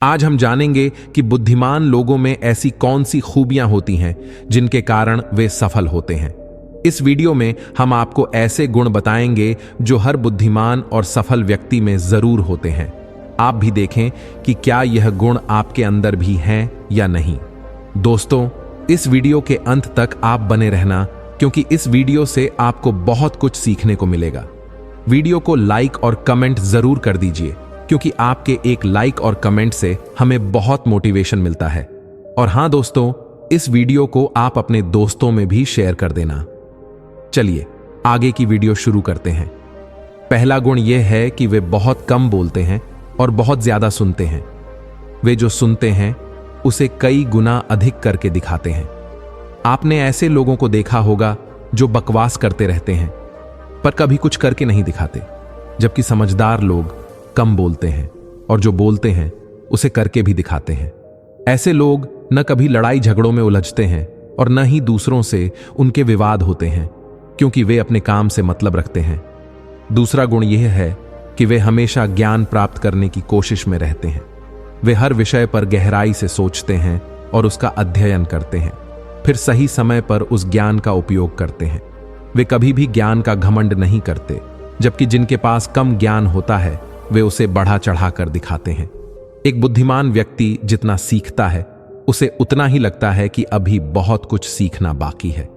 आज हम जानेंगे कि बुद्धिमान लोगों में ऐसी कौन सी खूबियां होती हैं जिनके कारण वे सफल होते हैं। इस वीडियो में हम आपको ऐसे गुण बताएंगे जो हर बुद्धिमान और सफल व्यक्ति में जरूर होते हैं। आप भी देखें कि क्या यह गुण आपके अंदर भी हैं या नहीं। दोस्तों, इस वीडियो के अंत तक आप बने रहना, क्योंकि इस वीडियो से आपको बहुत कुछ सीखने को मिलेगा। वीडियो को लाइक और कमेंट जरूर कर दीजिए, क्योंकि आपके एक लाइक और कमेंट से हमें बहुत मोटिवेशन मिलता है। और हां दोस्तों, इस वीडियो को आप अपने दोस्तों में भी शेयर कर देना। चलिए आगे की वीडियो शुरू करते हैं। पहला गुण यह है कि वे बहुत कम बोलते हैं और बहुत ज्यादा सुनते हैं। वे जो सुनते हैं उसे कई गुना अधिक करके दिखाते हैं। आपने ऐसे लोगों को देखा होगा जो बकवास करते रहते हैं पर कभी कुछ करके नहीं दिखाते, जबकि समझदार लोग कम बोलते हैं और जो बोलते हैं उसे करके भी दिखाते हैं। ऐसे लोग न कभी लड़ाई झगड़ों में उलझते हैं और न ही दूसरों से उनके विवाद होते हैं, क्योंकि वे अपने काम से मतलब रखते हैं। दूसरा गुण यह है कि वे हमेशा ज्ञान प्राप्त करने की कोशिश में रहते हैं। वे हर विषय पर गहराई से सोचते हैं और उसका अध्ययन करते हैं, फिर सही समय पर उस ज्ञान का उपयोग करते हैं। वे कभी भी ज्ञान का घमंड नहीं करते, जबकि जिनके पास कम ज्ञान होता है वे उसे बढ़ा चढ़ा कर दिखाते हैं। एक बुद्धिमान व्यक्ति जितना सीखता है उसे उतना ही लगता है कि अभी बहुत कुछ सीखना बाकी है।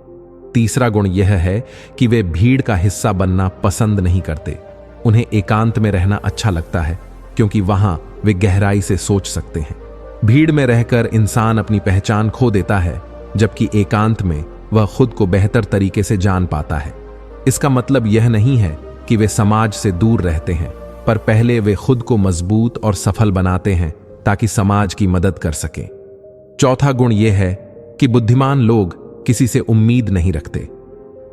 तीसरा गुण यह है कि वे भीड़ का हिस्सा बनना पसंद नहीं करते। उन्हें एकांत में रहना अच्छा लगता है, क्योंकि वहां वे गहराई से सोच सकते हैं। भीड़ में रहकर इंसान अपनी पहचान खो देता है, जबकि एकांत में वह खुद को बेहतर तरीके से जान पाता है। इसका मतलब यह नहीं है कि वे समाज से दूर रहते हैं, पर पहले वे खुद को मजबूत और सफल बनाते हैं ताकि समाज की मदद कर सकें। चौथा गुण यह है कि बुद्धिमान लोग किसी से उम्मीद नहीं रखते।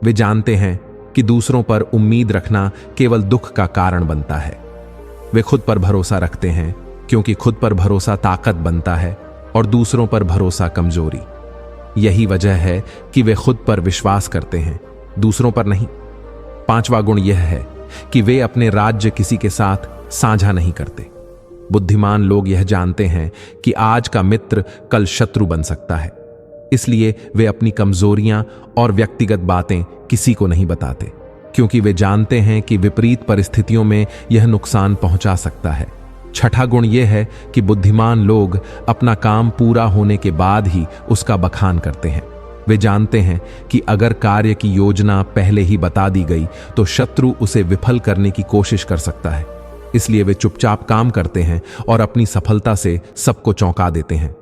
वे जानते हैं कि दूसरों पर उम्मीद रखना केवल दुख का कारण बनता है। वे खुद पर भरोसा रखते हैं, क्योंकि खुद पर भरोसा ताकत बनता है और दूसरों पर भरोसा कमजोरी। यही वजह है कि वे खुद पर विश्वास करते हैं, दूसरों पर नहीं। पांचवा गुण यह है कि वे अपने राज्य किसी के साथ साझा नहीं करते। बुद्धिमान लोग यह जानते हैं कि आज का मित्र कल शत्रु बन सकता है, इसलिए वे अपनी कमजोरियां और व्यक्तिगत बातें किसी को नहीं बताते, क्योंकि वे जानते हैं कि विपरीत परिस्थितियों में यह नुकसान पहुंचा सकता है। छठा गुण यह है कि बुद्धिमान लोग अपना काम पूरा होने के बाद ही उसका बखान करते हैं। वे जानते हैं कि अगर कार्य की योजना पहले ही बता दी गई तो शत्रु उसे विफल करने की कोशिश कर सकता है, इसलिए वे चुपचाप काम करते हैं और अपनी सफलता से सबको चौंका देते हैं।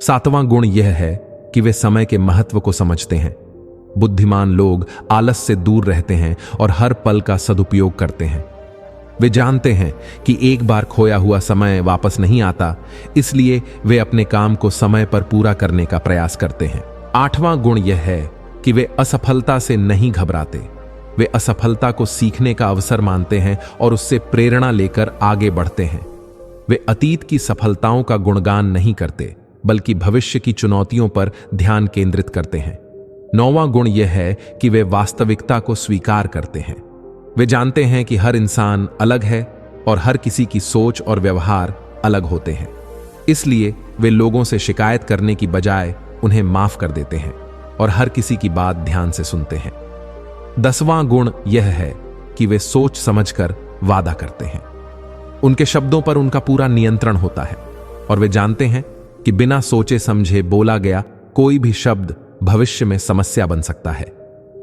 सातवां गुण यह है कि वे समय के महत्व को समझते हैं। बुद्धिमान लोग आलस से दूर रहते हैं और हर पल का सदुपयोग करते हैं। वे जानते हैं कि एक बार खोया हुआ समय वापस नहीं आता, इसलिए वे अपने काम को समय पर पूरा करने का प्रयास करते हैं। आठवां गुण यह है कि वे असफलता से नहीं घबराते। वे असफलता को सीखने का अवसर मानते हैं और उससे प्रेरणा लेकर आगे बढ़ते हैं। वे अतीत की सफलताओं का गुणगान नहीं करते, बल्कि भविष्य की चुनौतियों पर ध्यान केंद्रित करते हैं। नौवां गुण यह है कि वे वास्तविकता को स्वीकार करते हैं। वे जानते हैं कि हर इंसान अलग है और हर किसी की सोच और व्यवहार अलग होते हैं, इसलिए वे लोगों से शिकायत करने की बजाय उन्हें माफ कर देते हैं और हर किसी की बात ध्यान से सुनते हैं। 10वां गुण यह है कि वे सोच समझकर वादा करते हैं। उनके शब्दों पर उनका पूरा नियंत्रण होता है और वे जानते हैं कि बिना सोचे समझे बोला गया कोई भी शब्द भविष्य में समस्या बन सकता है,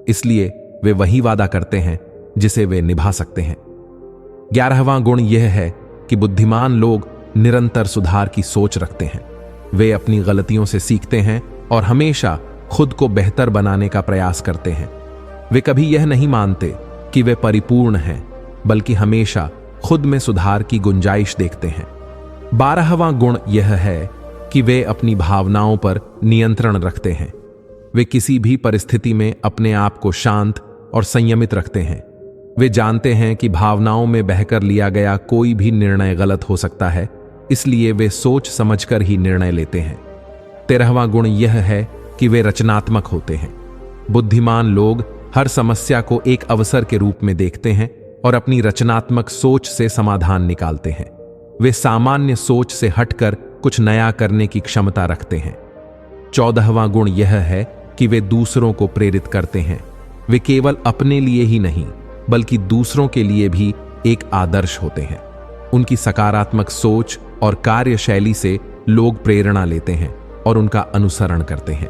इसलिए वे वही वादा करते हैं जिसे वे निभा सकते हैं। 11वां गुण यह है कि बुद्धिमान लोग निरंतर सुधार की सोच रखते हैं। वे अपनी गलतियों से सीखते हैं और हमेशा खुद को बेहतर बनाने का प्रयास करते हैं। वे कभी यह नहीं मानते कि वे परिपूर्ण हैं, बल्कि हमेशा खुद में सुधार की गुंजाइश देखते हैं। 12वां गुण यह है कि वे अपनी भावनाओं पर नियंत्रण रखते हैं। वे किसी भी परिस्थिति में अपने आप को शांत और संयमित रखते हैं। वे जानते हैं कि भावनाओं में बहकर लिया गया कोई भी निर्णय गलत हो सकता है, इसलिए वे सोच समझकर ही निर्णय लेते हैं। 13वां गुण यह है कि वे रचनात्मक होते हैं। बुद्धिमान लोग हर समस्या को एक अवसर के रूप में देखते हैं और अपनी रचनात्मक सोच से समाधान निकालते हैं। वे सामान्य सोच से हटकर कुछ नया करने की क्षमता रखते हैं। 14वां गुण यह है कि वे दूसरों को प्रेरित करते हैं। वे केवल अपने लिए ही नहीं बल्कि दूसरों के लिए भी एक आदर्श होते हैं। उनकी सकारात्मक सोच और कार्यशैली से लोग प्रेरणा लेते हैं और उनका अनुसरण करते हैं।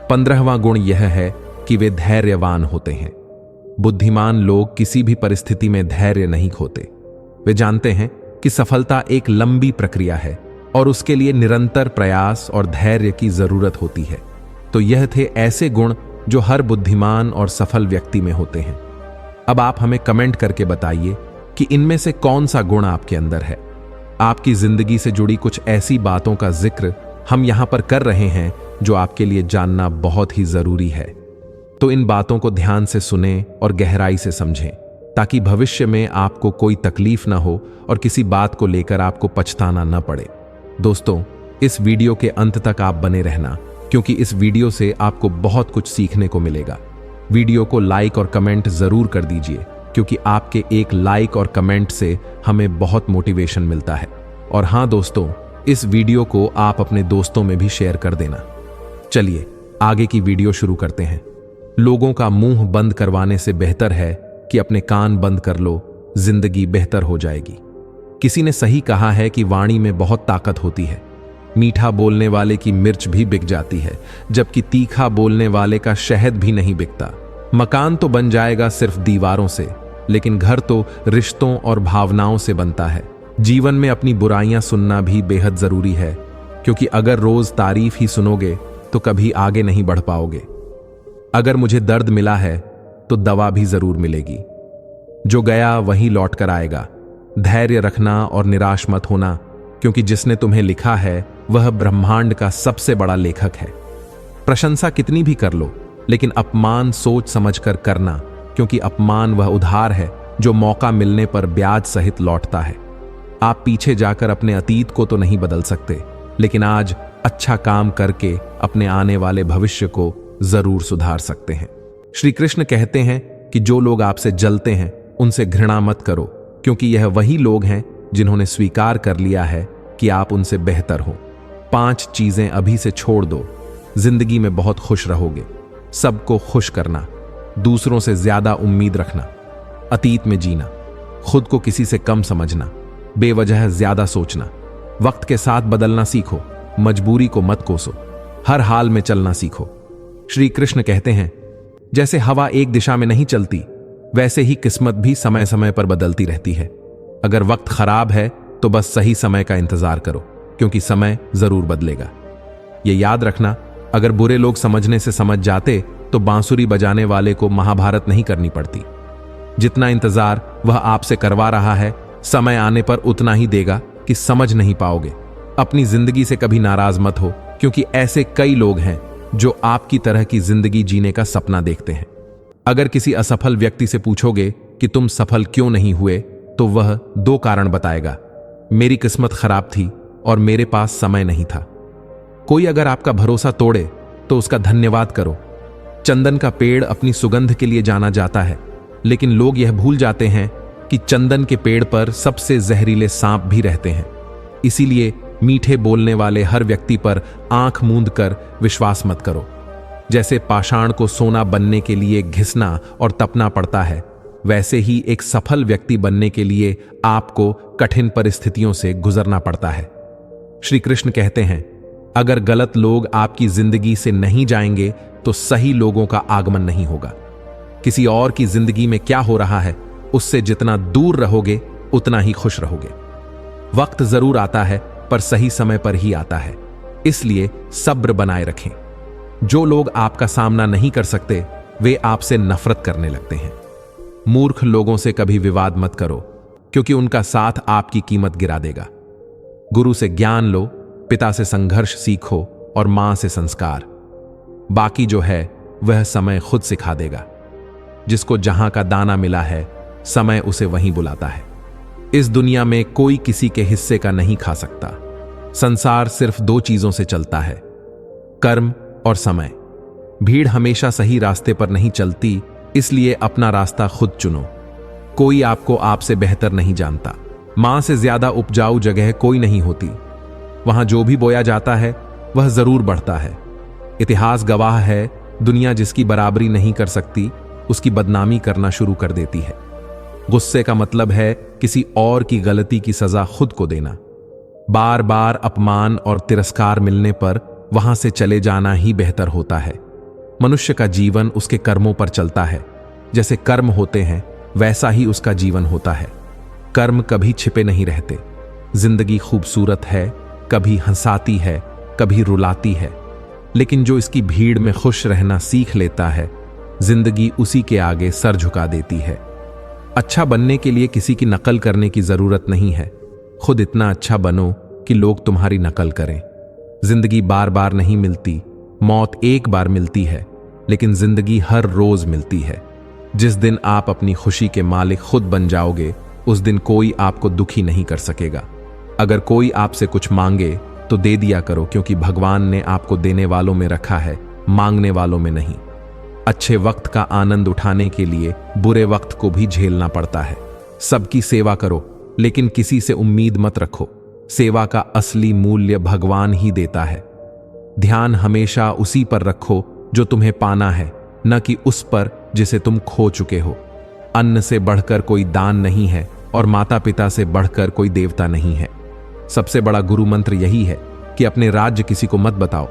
15वां गुण यह है कि वे धैर्यवान होते हैं। बुद्धिमान लोग किसी भी परिस्थिति में धैर्य नहीं खोते। वे जानते हैं कि सफलता एक लंबी प्रक्रिया है और उसके लिए निरंतर प्रयास और धैर्य की जरूरत होती है। तो यह थे ऐसे गुण जो हर बुद्धिमान और सफल व्यक्ति में होते हैं। अब आप हमें कमेंट करके बताइए कि इनमें से कौन सा गुण आपके अंदर है। आपकी जिंदगी से जुड़ी कुछ ऐसी बातों का जिक्र हम यहां पर कर रहे हैं जो आपके लिए जानना बहुत ही जरूरी है। तो इन बातों को ध्यान से सुनें और गहराई से समझें ताकि भविष्य में आपको कोई तकलीफ ना हो और किसी बात को लेकर आपको पछताना न पड़े। दोस्तों, इस वीडियो के अंत तक आप बने रहना क्योंकि इस वीडियो से आपको बहुत कुछ सीखने को मिलेगा। वीडियो को लाइक और कमेंट जरूर कर दीजिए क्योंकि आपके एक लाइक और कमेंट से हमें बहुत मोटिवेशन मिलता है। और हाँ दोस्तों, इस वीडियो को आप अपने दोस्तों में भी शेयर कर देना। चलिए आगे की वीडियो शुरू करते हैं। लोगों का मुंह बंद करवाने से बेहतर है कि अपने कान बंद कर लो, जिंदगी बेहतर हो जाएगी। किसी ने सही कहा है कि वाणी में बहुत ताकत होती है। मीठा बोलने वाले की मिर्च भी बिक जाती है, जबकि तीखा बोलने वाले का शहद भी नहीं बिकता। मकान तो बन जाएगा सिर्फ दीवारों से, लेकिन घर तो रिश्तों और भावनाओं से बनता है। जीवन में अपनी बुराइयां सुनना भी बेहद जरूरी है, क्योंकि अगर रोज तारीफ ही सुनोगे तो कभी आगे नहीं बढ़ पाओगे। अगर मुझे दर्द मिला है तो दवा भी जरूर मिलेगी। जो गया वही लौट कर आएगा। धैर्य रखना और निराश मत होना, क्योंकि जिसने तुम्हें लिखा है वह ब्रह्मांड का सबसे बड़ा लेखक है। प्रशंसा कितनी भी कर लो, लेकिन अपमान सोच समझकर करना, क्योंकि अपमान वह उधार है जो मौका मिलने पर ब्याज सहित लौटता है। आप पीछे जाकर अपने अतीत को तो नहीं बदल सकते, लेकिन आज अच्छा काम करके अपने आने वाले भविष्य को जरूर सुधार सकते हैं। श्री कृष्ण कहते हैं कि जो लोग आपसे जलते हैं उनसे घृणा मत करो, क्योंकि यह वही लोग हैं जिन्होंने स्वीकार कर लिया है कि आप उनसे बेहतर हो। 5 चीजें अभी से छोड़ दो, जिंदगी में बहुत खुश रहोगे। सबको खुश करना, दूसरों से ज्यादा उम्मीद रखना, अतीत में जीना, खुद को किसी से कम समझना, बेवजह ज्यादा सोचना, वक्त के साथ बदलना सीखो, मजबूरी को मत कोसो, हर हाल में चलना सीखो। श्री कृष्ण कहते हैं, जैसे हवा एक दिशा में नहीं चलती, वैसे ही किस्मत भी समय समय पर बदलती रहती है। अगर वक्त खराब है तो बस सही समय का इंतजार करो, क्योंकि समय जरूर बदलेगा। ये याद रखना, अगर बुरे लोग समझने से समझ जाते तो बांसुरी बजाने वाले को महाभारत नहीं करनी पड़ती। जितना इंतजार वह आपसे करवा रहा है, समय आने पर उतना ही देगा कि समझ नहीं पाओगे। अपनी जिंदगी से कभी नाराज मत हो, क्योंकि ऐसे कई लोग हैं जो आपकी तरह की जिंदगी जीने का सपना देखते हैं। अगर किसी असफल व्यक्ति से पूछोगे कि तुम सफल क्यों नहीं हुए, तो वह 2 कारण बताएगा, मेरी किस्मत खराब थी और मेरे पास समय नहीं था। कोई अगर आपका भरोसा तोड़े तो उसका धन्यवाद करो। चंदन का पेड़ अपनी सुगंध के लिए जाना जाता है, लेकिन लोग यह भूल जाते हैं कि चंदन के पेड़ पर सबसे जहरीले सांप भी रहते हैं। इसीलिए मीठे बोलने वाले हर व्यक्ति पर आंख मूंद कर विश्वास मत करो। जैसे पाषाण को सोना बनने के लिए घिसना और तपना पड़ता है, वैसे ही एक सफल व्यक्ति बनने के लिए आपको कठिन परिस्थितियों से गुजरना पड़ता है। श्री कृष्ण कहते हैं, अगर गलत लोग आपकी जिंदगी से नहीं जाएंगे तो सही लोगों का आगमन नहीं होगा। किसी और की जिंदगी में क्या हो रहा है, उससे जितना दूर रहोगे उतना ही खुश रहोगे। वक्त जरूर आता है, पर सही समय पर ही आता है, इसलिए सब्र बनाए रखें। जो लोग आपका सामना नहीं कर सकते, वे आपसे नफरत करने लगते हैं। मूर्ख लोगों से कभी विवाद मत करो, क्योंकि उनका साथ आपकी कीमत गिरा देगा। गुरु से ज्ञान लो, पिता से संघर्ष सीखो और मां से संस्कार। बाकी जो है वह समय खुद सिखा देगा। जिसको जहां का दाना मिला है, समय उसे वहीं बुलाता है। इस दुनिया में कोई किसी के हिस्से का नहीं खा सकता। संसार सिर्फ 2 चीजों से चलता है, कर्म और समय। भीड़ हमेशा सही रास्ते पर नहीं चलती, इसलिए अपना रास्ता खुद चुनो। कोई आपको आपसे बेहतर नहीं जानता। मां से ज्यादा उपजाऊ जगह कोई नहीं होती। वहां जो भी बोया जाता है वह जरूर बढ़ता है। इतिहास गवाह है, दुनिया जिसकी बराबरी नहीं कर सकती उसकी बदनामी करना शुरू कर देती है। गुस्से का मतलब है किसी और की गलती की सजा खुद को देना। बार बार अपमान और तिरस्कार मिलने पर वहां से चले जाना ही बेहतर होता है। मनुष्य का जीवन उसके कर्मों पर चलता है। जैसे कर्म होते हैं वैसा ही उसका जीवन होता है। कर्म कभी छिपे नहीं रहते। जिंदगी खूबसूरत है, कभी हंसाती है, कभी रुलाती है, लेकिन जो इसकी भीड़ में खुश रहना सीख लेता है, जिंदगी उसी के आगे सर झुका देती है। अच्छा बनने के लिए किसी की नकल करने की जरूरत नहीं है। खुद इतना अच्छा बनो कि लोग तुम्हारी नकल करें। जिंदगी बार बार नहीं मिलती, मौत एक बार मिलती है, लेकिन जिंदगी हर रोज मिलती है। जिस दिन आप अपनी खुशी के मालिक खुद बन जाओगे, उस दिन कोई आपको दुखी नहीं कर सकेगा। अगर कोई आपसे कुछ मांगे तो दे दिया करो, क्योंकि भगवान ने आपको देने वालों में रखा है, मांगने वालों में नहीं। अच्छे वक्त का आनंद उठाने के लिए बुरे वक्त को भी झेलना पड़ता है। सबकी सेवा करो, लेकिन किसी से उम्मीद मत रखो। सेवा का असली मूल्य भगवान ही देता है। ध्यान हमेशा उसी पर रखो जो तुम्हें पाना है, न कि उस पर जिसे तुम खो चुके हो। अन्न से बढ़कर कोई दान नहीं है और माता पिता से बढ़कर कोई देवता नहीं है। सबसे बड़ा गुरु मंत्र यही है कि अपने राज्य किसी को मत बताओ।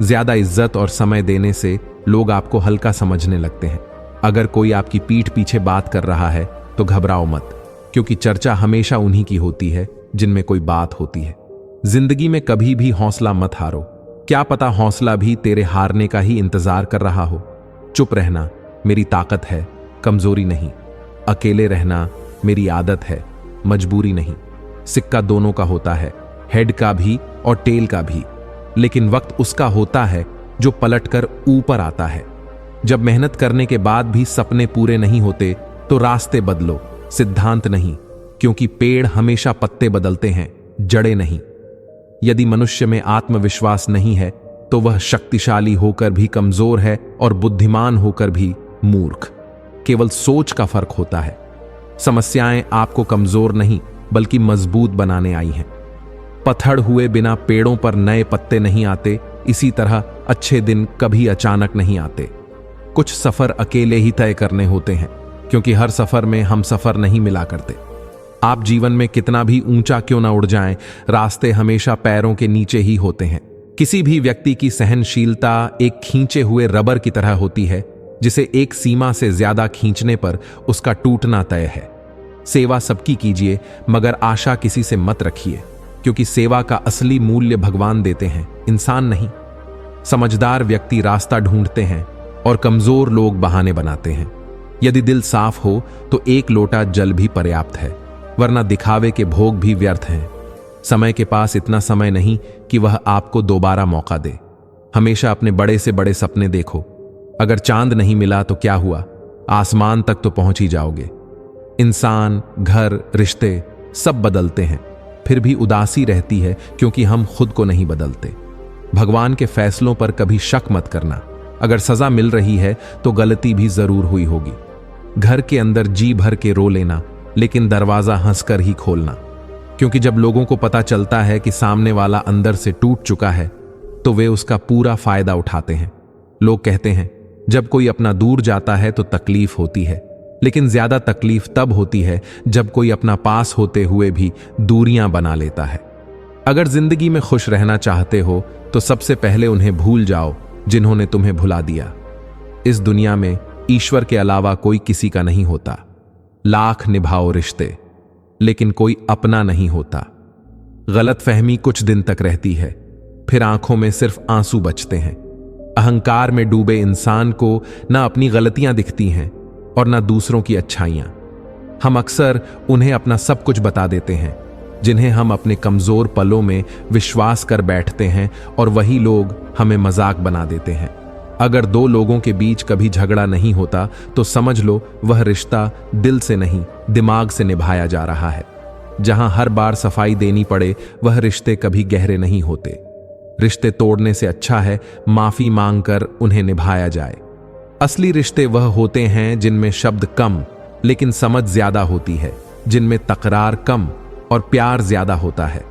ज्यादा इज्जत और समय देने से लोग आपको हल्का समझने लगते हैं। अगर कोई आपकी पीठ पीछे बात कर रहा है तो घबराओ मत, क्योंकि चर्चा हमेशा उन्हीं की होती है जिनमें कोई बात होती है। जिंदगी में कभी भी हौसला मत हारो। क्या पता हौसला भी तेरे हारने का ही इंतजार कर रहा हो। चुप रहना मेरी ताकत है, कमजोरी नहीं। अकेले रहना मेरी आदत है, मजबूरी नहीं। सिक्का दोनों का होता है, हेड का भी और टेल का भी, लेकिन वक्त उसका होता है जो पलटकर ऊपर आता है। जब मेहनत करने के बाद भी सपने पूरे नहीं होते तो रास्ते बदलो, सिद्धांत नहीं, क्योंकि पेड़ हमेशा पत्ते बदलते हैं, जड़ें नहीं। यदि मनुष्य में आत्मविश्वास नहीं है तो वह शक्तिशाली होकर भी कमजोर है और बुद्धिमान होकर भी मूर्ख। केवल सोच का फर्क होता है। समस्याएं आपको कमजोर नहीं बल्कि मजबूत बनाने आई हैं। पत्थर हुए बिना पेड़ों पर नए पत्ते नहीं आते, इसी तरह अच्छे दिन कभी अचानक नहीं आते। कुछ सफर अकेले ही तय करने होते हैं, क्योंकि हर सफर में हम सफर नहीं मिला करते। आप जीवन में कितना भी ऊंचा क्यों ना उड़ जाएं, रास्ते हमेशा पैरों के नीचे ही होते हैं। किसी भी व्यक्ति की सहनशीलता एक खींचे हुए रबर की तरह होती है, जिसे एक सीमा से ज्यादा खींचने पर उसका टूटना तय है। सेवा सबकी कीजिए, मगर आशा किसी से मत रखिए, क्योंकि सेवा का असली मूल्य भगवान देते हैं, इंसान नहीं। समझदार व्यक्ति रास्ता ढूंढते हैं और कमजोर लोग बहाने बनाते हैं। यदि दिल साफ हो तो एक लोटा जल भी पर्याप्त है, वरना दिखावे के भोग भी व्यर्थ हैं। समय के पास इतना समय नहीं कि वह आपको दोबारा मौका दे। हमेशा अपने बड़े से बड़े सपने देखो। अगर चांद नहीं मिला तो क्या हुआ, आसमान तक तो पहुंच ही जाओगे। इंसान, घर, रिश्ते सब बदलते हैं, फिर भी उदासी रहती है क्योंकि हम खुद को नहीं बदलते। भगवान के फैसलों पर कभी शक मत करना। अगर सजा मिल रही है तो गलती भी जरूर हुई होगी। घर के अंदर जी भर के रो लेना, लेकिन दरवाजा हंसकर ही खोलना, क्योंकि जब लोगों को पता चलता है कि सामने वाला अंदर से टूट चुका है तो वे उसका पूरा फायदा उठाते हैं। लोग कहते हैं जब कोई अपना दूर जाता है तो तकलीफ होती है, लेकिन ज्यादा तकलीफ तब होती है जब कोई अपना पास होते हुए भी दूरियां बना लेता है। अगर जिंदगी में खुश रहना चाहते हो तो सबसे पहले उन्हें भूल जाओ जिन्होंने तुम्हें भुला दिया। इस दुनिया में ईश्वर के अलावा कोई किसी का नहीं होता। लाख निभाओ रिश्ते, लेकिन कोई अपना नहीं होता। गलतफहमी कुछ दिन तक रहती है, फिर आंखों में सिर्फ आंसू बचते हैं। अहंकार में डूबे इंसान को ना अपनी गलतियां दिखती हैं और ना दूसरों की अच्छाइयां। हम अक्सर उन्हें अपना सब कुछ बता देते हैं, जिन्हें हम अपने कमजोर पलों में विश्वास कर बैठते हैं, और वही लोग हमें मजाक बना देते हैं। अगर दो लोगों के बीच कभी झगड़ा नहीं होता तो समझ लो वह रिश्ता दिल से नहीं, दिमाग से निभाया जा रहा है। जहां हर बार सफाई देनी पड़े वह रिश्ते कभी गहरे नहीं होते। रिश्ते तोड़ने से अच्छा है माफी मांगकर उन्हें निभाया जाए। असली रिश्ते वह होते हैं जिनमें शब्द कम लेकिन समझ ज्यादा होती है, जिनमें तकरार कम और प्यार ज्यादा होता है।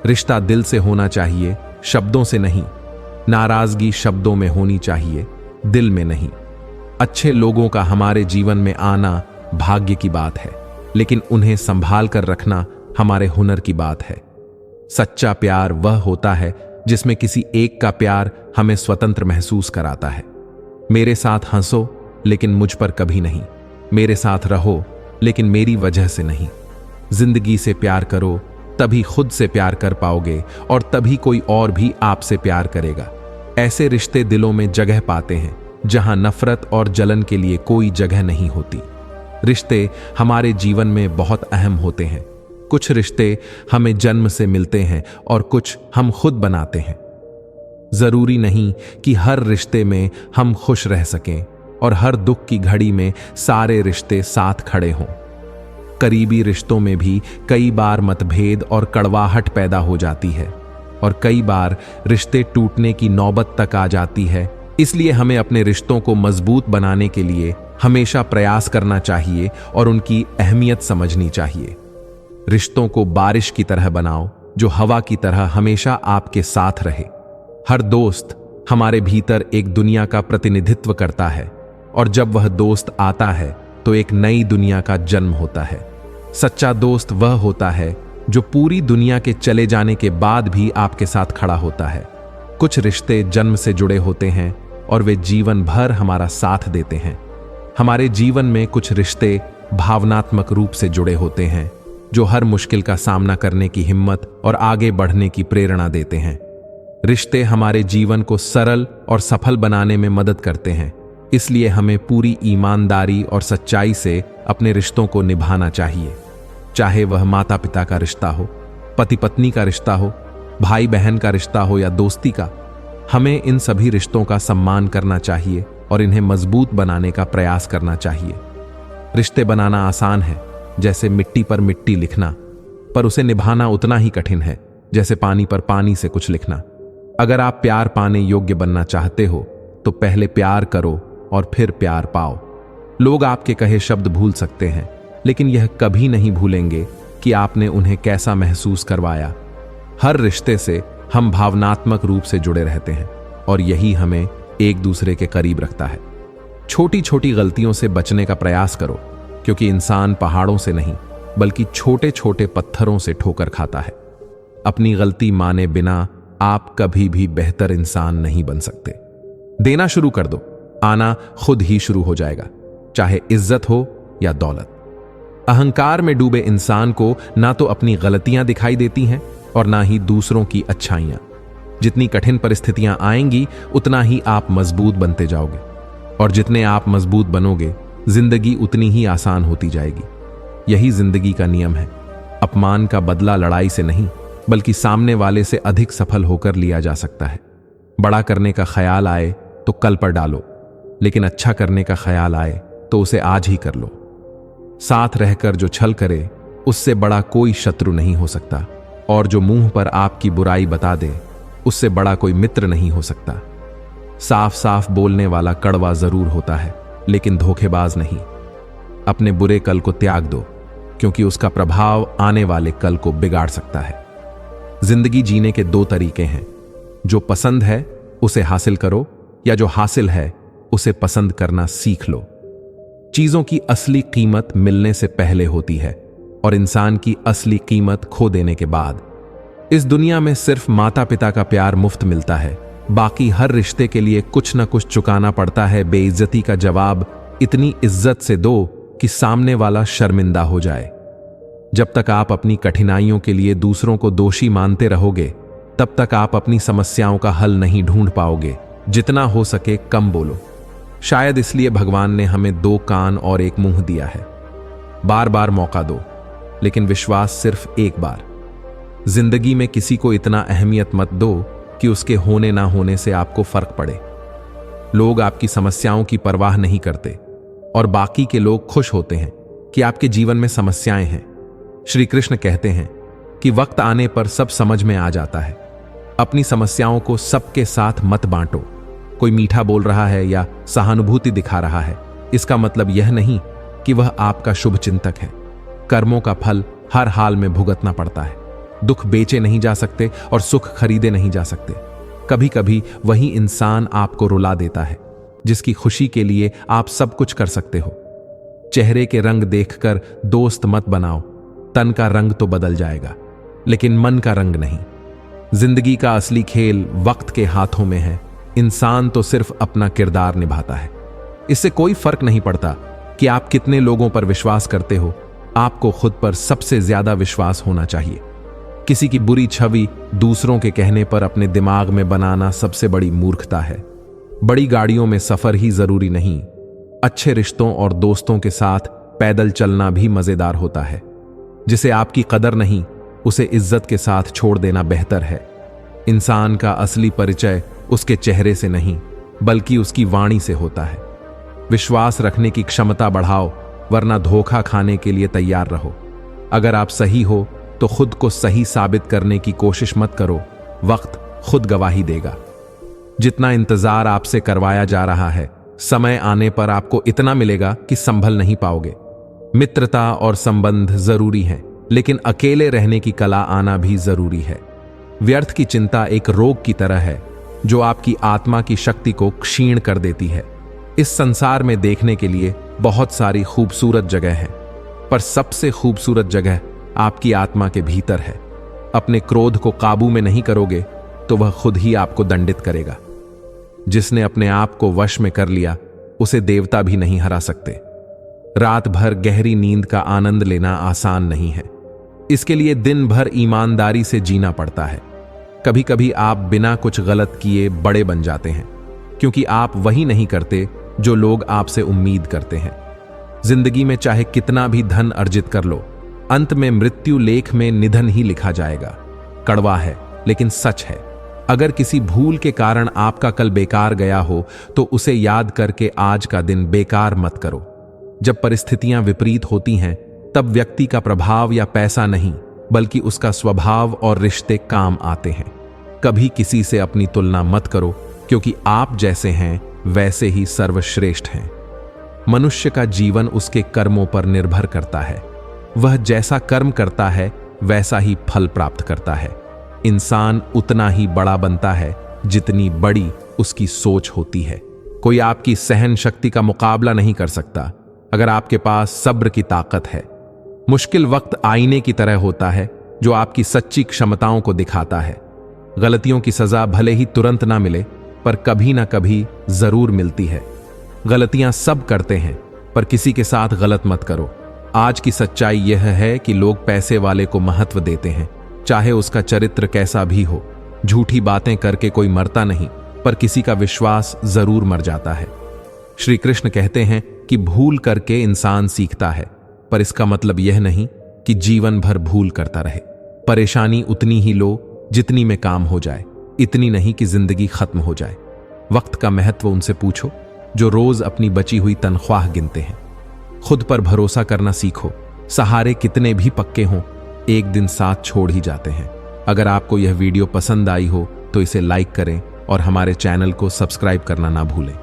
रिश्ता दिल से होना चाहिए, शब्दों से नहीं। नाराजगी शब्दों में होनी चाहिए, दिल में नहीं। अच्छे लोगों का हमारे जीवन में आना भाग्य की बात है, लेकिन उन्हें संभाल कर रखना हमारे हुनर की बात है। सच्चा प्यार वह होता है जिसमें किसी एक का प्यार हमें स्वतंत्र महसूस कराता है। मेरे साथ हंसो लेकिन मुझ पर कभी नहीं, मेरे साथ रहो लेकिन मेरी वजह से नहीं। जिंदगी से प्यार करो, तभी खुद से प्यार कर पाओगे और तभी कोई और भी आपसे प्यार करेगा। ऐसे रिश्ते दिलों में जगह पाते हैं जहां नफरत और जलन के लिए कोई जगह नहीं होती। रिश्ते हमारे जीवन में बहुत अहम होते हैं। कुछ रिश्ते हमें जन्म से मिलते हैं और कुछ हम खुद बनाते हैं। जरूरी नहीं कि हर रिश्ते में हम खुश रह सकें और हर दुख की घड़ी में सारे रिश्ते साथ खड़े हों। करीबी रिश्तों में भी कई बार मतभेद और कड़वाहट पैदा हो जाती है और कई बार रिश्ते टूटने की नौबत तक आ जाती है। इसलिए हमें अपने रिश्तों को मजबूत बनाने के लिए हमेशा प्रयास करना चाहिए और उनकी अहमियत समझनी चाहिए। रिश्तों को बारिश की तरह बनाओ जो हवा की तरह हमेशा आपके साथ रहे। हर दोस्त हमारे भीतर एक दुनिया का प्रतिनिधित्व करता है और जब वह दोस्त आता है तो एक नई दुनिया का जन्म होता है। सच्चा दोस्त वह होता है जो पूरी दुनिया के चले जाने के बाद भी आपके साथ खड़ा होता है। कुछ रिश्ते जन्म से जुड़े होते हैं और वे जीवन भर हमारा साथ देते हैं। हमारे जीवन में कुछ रिश्ते भावनात्मक रूप से जुड़े होते हैं जो हर मुश्किल का सामना करने की हिम्मत और आगे बढ़ने की प्रेरणा देते हैं। रिश्ते हमारे जीवन को सरल और सफल बनाने में मदद करते हैं, इसलिए हमें पूरी ईमानदारी और सच्चाई से अपने रिश्तों को निभाना चाहिए। चाहे वह माता पिता का रिश्ता हो, पति पत्नी का रिश्ता हो, भाई बहन का रिश्ता हो या दोस्ती का, हमें इन सभी रिश्तों का सम्मान करना चाहिए और इन्हें मजबूत बनाने का प्रयास करना चाहिए। रिश्ते बनाना आसान है जैसे मिट्टी पर मिट्टी लिखना, पर उसे निभाना उतना ही कठिन है जैसे पानी पर पानी से कुछ लिखना। अगर आप प्यार पाने योग्य बनना चाहते हो तो पहले प्यार करो और फिर प्यार पाओ। लोग आपके कहे शब्द भूल सकते हैं, लेकिन यह कभी नहीं भूलेंगे कि आपने उन्हें कैसा महसूस करवाया। हर रिश्ते से हम भावनात्मक रूप से जुड़े रहते हैं और यही हमें एक दूसरे के करीब रखता है। छोटी छोटी गलतियों से बचने का प्रयास करो, क्योंकि इंसान पहाड़ों से नहीं बल्कि छोटे छोटे पत्थरों से ठोकर खाता है। अपनी गलती माने बिना आप कभी भी बेहतर इंसान नहीं बन सकते। देना शुरू कर दो, आना खुद ही शुरू हो जाएगा, चाहे इज्जत हो या दौलत। अहंकार में डूबे इंसान को ना तो अपनी गलतियां दिखाई देती हैं और ना ही दूसरों की अच्छाइयां। जितनी कठिन परिस्थितियां आएंगी उतना ही आप मजबूत बनते जाओगे और जितने आप मजबूत बनोगे जिंदगी उतनी ही आसान होती जाएगी। यही जिंदगी का नियम है। अपमान का बदला लड़ाई से नहीं बल्कि सामने वाले से अधिक सफल होकर लिया जा सकता है। बड़ा करने का ख्याल आए तो कल पर डालो, लेकिन अच्छा करने का ख्याल आए तो उसे आज ही कर लो। साथ रहकर जो छल करे उससे बड़ा कोई शत्रु नहीं हो सकता, और जो मुंह पर आपकी बुराई बता दे उससे बड़ा कोई मित्र नहीं हो सकता। साफ साफ बोलने वाला कड़वा जरूर होता है, लेकिन धोखेबाज नहीं। अपने बुरे कल को त्याग दो, क्योंकि उसका प्रभाव आने वाले कल को बिगाड़ सकता है। जिंदगी जीने के दो तरीके हैं, जो पसंद है उसे हासिल करो, या जो हासिल है उसे पसंद करना सीख लो। चीजों की असली कीमत मिलने से पहले होती है और इंसान की असली कीमत खो देने के बाद। इस दुनिया में सिर्फ माता पिता का प्यार मुफ्त मिलता है, बाकी हर रिश्ते के लिए कुछ ना कुछ चुकाना पड़ता है। बेइज्जती का जवाब इतनी इज्जत से दो कि सामने वाला शर्मिंदा हो जाए। जब तक आप अपनी कठिनाइयों के लिए दूसरों को दोषी मानते रहोगे, तब तक आप अपनी समस्याओं का हल नहीं ढूंढ पाओगे। जितना हो सके कम बोलो। शायद इसलिए भगवान ने हमें 2 कान और 1 मुंह दिया है। बार बार मौका दो, लेकिन विश्वास सिर्फ एक बार। जिंदगी में किसी को इतना अहमियत मत दो कि उसके होने ना होने से आपको फर्क पड़े। लोग आपकी समस्याओं की परवाह नहीं करते और बाकी के लोग खुश होते हैं कि आपके जीवन में समस्याएं हैं। श्री कृष्ण कहते हैं कि वक्त आने पर सब समझ में आ जाता है। अपनी समस्याओं को सबके साथ मत बांटो। कोई मीठा बोल रहा है या सहानुभूति दिखा रहा है, इसका मतलब यह नहीं कि वह आपका शुभ चिंतक है। कर्मों का फल हर हाल में भुगतना पड़ता है। दुख बेचे नहीं जा सकते और सुख खरीदे नहीं जा सकते। कभी कभी वही इंसान आपको रुला देता है जिसकी खुशी के लिए आप सब कुछ कर सकते हो। चेहरे के रंग देखकर दोस्त मत बनाओ। तन का रंग तो बदल जाएगा, लेकिन मन का रंग नहीं। जिंदगी का असली खेल वक्त के हाथों में है। इंसान तो सिर्फ अपना किरदार निभाता है। इससे कोई फर्क नहीं पड़ता कि आप कितने लोगों पर विश्वास करते हो। आपको खुद पर सबसे ज्यादा विश्वास होना चाहिए। किसी की बुरी छवि दूसरों के कहने पर अपने दिमाग में बनाना सबसे बड़ी मूर्खता है। बड़ी गाड़ियों में सफर ही जरूरी नहीं, अच्छे रिश्तों और दोस्तों के साथ पैदल चलना भी मजेदार होता है। जिसे आपकी कदर नहीं, उसे इज्जत के साथ छोड़ देना बेहतर है। इंसान का असली परिचय उसके चेहरे से नहीं, बल्कि उसकी वाणी से होता है। विश्वास रखने की क्षमता बढ़ाओ, वरना धोखा खाने के लिए तैयार रहो। अगर आप सही हो तो खुद को सही साबित करने की कोशिश मत करो। वक्त खुद गवाही देगा। जितना इंतजार आपसे करवाया जा रहा है, समय आने पर आपको इतना मिलेगा कि संभल नहीं पाओगे। मित्रता और संबंध जरूरी हैं, लेकिन अकेले रहने की कला आना भी जरूरी है। व्यर्थ की चिंता एक रोग की तरह है जो आपकी आत्मा की शक्ति को क्षीण कर देती है। इस संसार में देखने के लिए बहुत सारी खूबसूरत जगह हैं, पर सबसे खूबसूरत जगह आपकी आत्मा के भीतर है। अपने क्रोध को काबू में नहीं करोगे तो वह खुद ही आपको दंडित करेगा। जिसने अपने आप को वश में कर लिया, उसे देवता भी नहीं हरा सकते। रात भर गहरी नींद का आनंद लेना आसान नहीं है। इसके लिए दिन भर ईमानदारी से जीना पड़ता है। कभी कभी आप बिना कुछ गलत किए बड़े बन जाते हैं, क्योंकि आप वही नहीं करते जो लोग आपसे उम्मीद करते हैं। जिंदगी में चाहे कितना भी धन अर्जित कर लो, अंत में मृत्यु लेख में निधन ही लिखा जाएगा। कड़वा है, लेकिन सच है। अगर किसी भूल के कारण आपका कल बेकार गया हो, तो उसे याद करके आज का दिन बेकार मत करो। जब परिस्थितियां विपरीत होती हैं, तब व्यक्ति का प्रभाव या पैसा नहीं, बल्कि उसका स्वभाव और रिश्ते काम आते हैं। कभी किसी से अपनी तुलना मत करो, क्योंकि आप जैसे हैं वैसे ही सर्वश्रेष्ठ हैं। मनुष्य का जीवन उसके कर्मों पर निर्भर करता है। वह जैसा कर्म करता है वैसा ही फल प्राप्त करता है। इंसान उतना ही बड़ा बनता है जितनी बड़ी उसकी सोच होती है। कोई आपकी सहन शक्ति का मुकाबला नहीं कर सकता अगर आपके पास सब्र की ताकत है। मुश्किल वक्त आईने की तरह होता है जो आपकी सच्ची क्षमताओं को दिखाता है। गलतियों की सजा भले ही तुरंत ना मिले, पर कभी ना कभी जरूर मिलती है। गलतियां सब करते हैं, पर किसी के साथ गलत मत करो। आज की सच्चाई यह है कि लोग पैसे वाले को महत्व देते हैं, चाहे उसका चरित्र कैसा भी हो। झूठी बातें करके कोई मरता नहीं, पर किसी का विश्वास जरूर मर जाता है। श्री कृष्ण कहते हैं कि भूल करके इंसान सीखता है, पर इसका मतलब यह नहीं कि जीवन भर भूल करता रहे। परेशानी उतनी ही लो जितनी में काम हो जाए, इतनी नहीं कि जिंदगी खत्म हो जाए। वक्त का महत्व उनसे पूछो जो रोज अपनी बची हुई तनख्वाह गिनते हैं। खुद पर भरोसा करना सीखो। सहारे कितने भी पक्के हों, एक दिन साथ छोड़ ही जाते हैं। अगर आपको यह वीडियो पसंद आई हो तो इसे लाइक करें और हमारे चैनल को सब्सक्राइब करना ना भूलें।